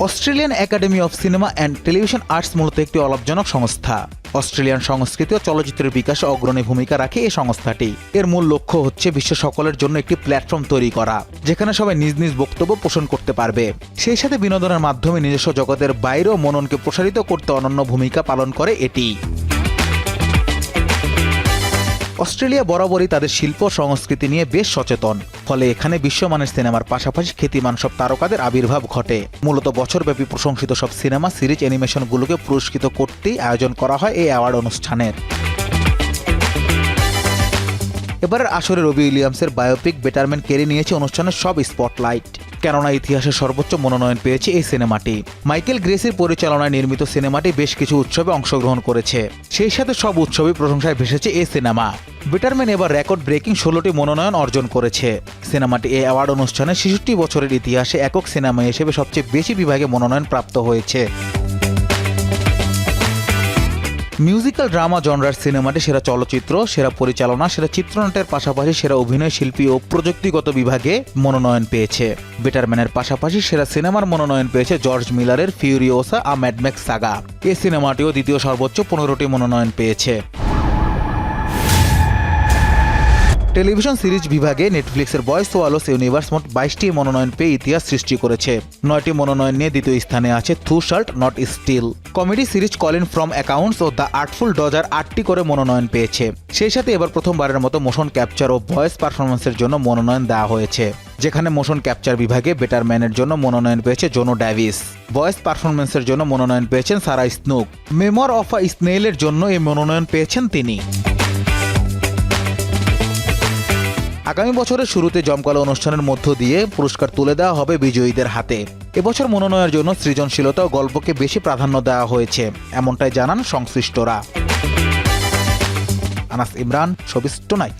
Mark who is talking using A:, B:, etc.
A: Australian academy of cinema and television arts মূলত একটি অলাভজনক সংস্থা। অস্ট্রেলিয়ান সংস্কৃতি ও চলচ্চিত্রের বিকাশে অগ্রণী ভূমিকা রাখে এই সংস্থাটি। এর মূল লক্ষ্য হচ্ছে বিশ্ব সকলের জন্য একটি প্ল্যাটফর্ম তৈরি করা, যেখানে সবাই নিজ নিজ বক্তব্য পোষণ করতে পারবে। সেই সাথে বিনোদনের মাধ্যমে নিজস্ব জগতের বাইরেও মননকে প্রসারিত করতে অনন্য ভূমিকা পালন করে এটি। অস্ট্রেলিয়া বরাবরই তাদের শিল্প সংস্কৃতি নিয়ে বেশ সচেতন, ফলে এখানে বিশ্বমানের সিনেমার পাশাপাশি খ্যাতিমান সব তারকাদের আবির্ভাব ঘটে। মূলত বছরব্যাপী প্রশংসিত সব সিনেমা, সিরিজ, অ্যানিমেশনগুলোকে পুরস্কৃত করতেই আয়োজন করা হয় এই অ্যাওয়ার্ড অনুষ্ঠানের। এবারের আসরে রবি উইলিয়ামসের বায়োপিক বেটারম্যান কেড়ে নিয়েছে অনুষ্ঠানের সব স্পটলাইট, কেননা ইতিহাসের সর্বোচ্চ মনোনয়ন পেয়েছে এই সিনেমাটি। মাইকেল গ্রেসির পরিচালনায় নির্মিত সিনেমাটি বেশ কিছু উৎসবে অংশগ্রহণ করেছে, সেই সাথে সব উৎসবেই প্রশংসায় ভেসেছে এই সিনেমা। বেটারম্যান এবার রেকর্ড ব্রেকিং 16টি মনোনয়ন অর্জন করেছে। সিনেমাটি এই অ্যাওয়ার্ড অনুষ্ঠানে 66 বছরের ইতিহাসে একক সিনেমা হিসেবে সবচেয়ে বেশি বিভাগে মনোনয়ন প্রাপ্ত হয়েছে। মিউজিক্যাল ড্রামা জনরার সিনেমাটি সেরা চলচ্চিত্র, সেরা পরিচালনা, সেরা চিত্রনাট্যের পাশাপাশি সেরা অভিনয় শিল্পী ও প্রযুক্তিগত বিভাগে মনোনয়ন পেয়েছে। বেটারম্যানের পাশাপাশি সেরা সিনেমার মনোনয়ন পেয়েছে জর্জ মিলারের Furiosa A Mad Max Saga. এই সিনেমাটিও দ্বিতীয় সর্বোচ্চ 15টি মনোনয়ন পেয়েছে। টেলিভিশন সিরিজ বিভাগে নেটফ্লিক্সের বয়েস ওয়ালোস ইউনিভার্স মোট 22টি মনোনয়ন পেয়ে ইতিহাস সৃষ্টি করেছে। 9টি মনোনয়ন নিয়ে দ্বিতীয় স্থানে আছে Thou Shalt Not Steal. Comedy series Colin from Accounts ও দ্য আর্টফুল ডজার 8টি করে মনোনয়ন পেয়েছে। সেই সাথে এবার প্রথমবারের মতো মোশন ক্যাপচার ও ভয়েস পারফরমেন্সের জন্য মনোনয়ন দেওয়া হয়েছে, যেখানে মোশন ক্যাপচার বিভাগে বেটারম্যানের জন্য মনোনয়ন পেয়েছে জোনো ডেভিস। ভয়েস পারফরমেন্সের জন্য মনোনয়ন পেয়েছেন সারা স্নুক। মেমর অফ আ স্নেইলের জন্য এই মনোনয়ন পেয়েছেন তিনি। আগামী বছরের শুরুতে জমকালো অনুষ্ঠানের মধ্য দিয়ে পুরস্কার তুলে দেওয়া হবে বিজয়ীদের হাতে। এবছর মনোনয়নের জন্য সৃজনশীলতা ও গল্পকে বেশি প্রাধান্য দেওয়া হয়েছে, এমনটাই জানান সংশ্লিষ্টরা। Anas Imran, showbiz tonight.